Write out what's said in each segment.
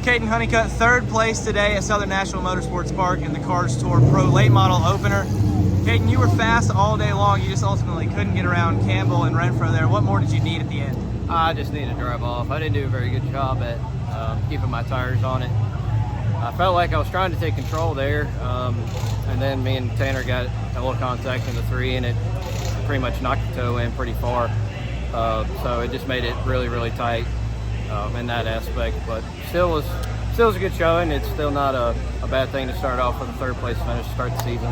Kaden Honeycutt, third place today at Southern National Motorsports Park in the Cars Tour Pro Late Model Opener. Kaden, you were fast all day long. You just ultimately couldn't get around Campbell and Renfro there. What more did you need at the end? I just needed to drive off. I didn't do a very good job at keeping my tires on it. I felt like I was trying to take control there, and then me and Tanner got a little contact in the 3, and it pretty much knocked the toe in pretty far. So it just made it really tight in that aspect. But still was a good showing. It's still not a bad thing to start off with a third place finish to start the season.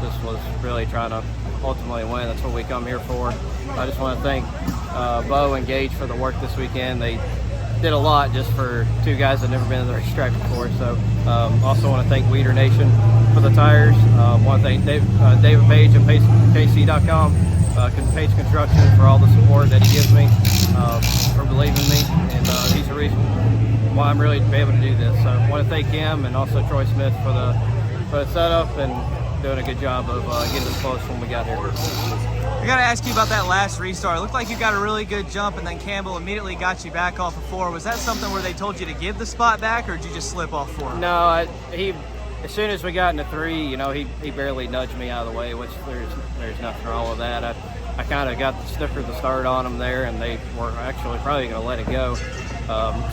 Just was really trying to ultimately win. That's what we come here for. I just want to thank Bo and Gage for the work this weekend. They did a lot just for two guys that have never been in the racetrack before. So also want to thank Weeder Nation for the tires. Want to thank David Page and KC.com, Page Construction, for all the support that he gives me, for believing in me, and he's the reason why I'm really able to do this. So I want to thank him and also Troy Smith for the setup and doing a good job of getting us close when we got here. I got to ask you about that last restart. It looked like you got a really good jump, and then Campbell immediately got you back off of 4. Was that something where they told you to give the spot back, or did you just slip off 4? No, he as soon as we got into 3, you know, he barely nudged me out of the way, which there's nothing wrong with that. I kind of got the snicker the start on him there, and they were actually probably going to let it go.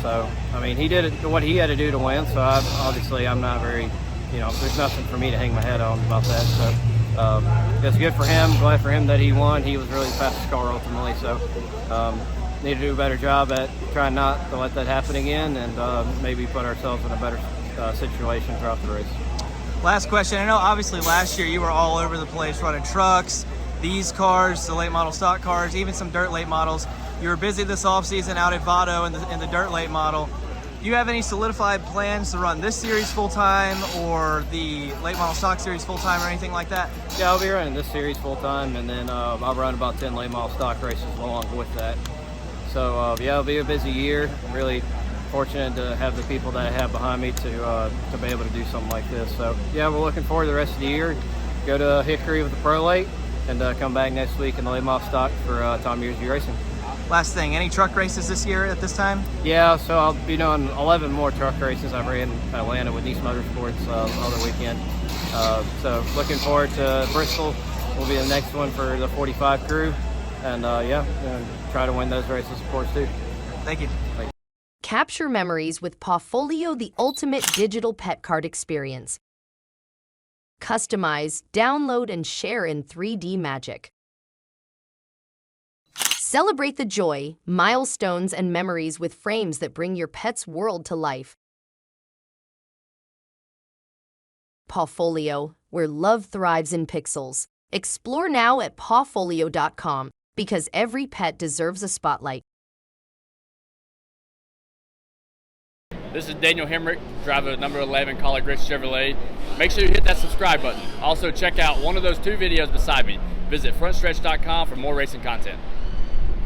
So, I mean, he did what he had to do to win, so I'm not very, you know, there's nothing for me to hang my head on about that. So it's good for him. Glad for him that he won. He was really the fastest car ultimately. So need to do a better job at trying not to let that happen again, and maybe put ourselves in a better situation throughout the race. Last question. I know obviously last year you were all over the place running trucks, these cars, the late model stock cars, even some dirt late models. You were busy this offseason out at Vado in the dirt late model. Do you have any solidified plans to run this series full-time or the late model stock series full-time or anything like that? Yeah, I'll be running this series full-time, and then I'll run about 10 late model stock races along with that. So yeah, it'll be a busy year. I'm really fortunate to have the people that I have behind me to be able to do something like this. So yeah, we're looking forward to the rest of the year. Go to Hickory with the Pro Late, and come back next week in the late model stock for Tom Yearsby Racing. Last thing, any truck races this year at this time? Yeah, so I'll be doing 11 more truck races. I ran Atlanta with East Motorsports other weekend. So looking forward to Bristol. Will be the next one for the 45 crew. And yeah, try to win those races, of course, too. Thank you. Thank you. Capture memories with Pawfolio, the ultimate digital pet card experience. Customize, download, and share in 3D magic. Celebrate the joy, milestones, and memories with frames that bring your pet's world to life. Pawfolio, where love thrives in pixels. Explore now at pawfolio.com, because every pet deserves a spotlight. This is Daniel Hemrick, driver of number 11 Collar Grits Chevrolet. Make sure you hit that subscribe button. Also check out one of those 2 videos beside me. Visit frontstretch.com for more racing content.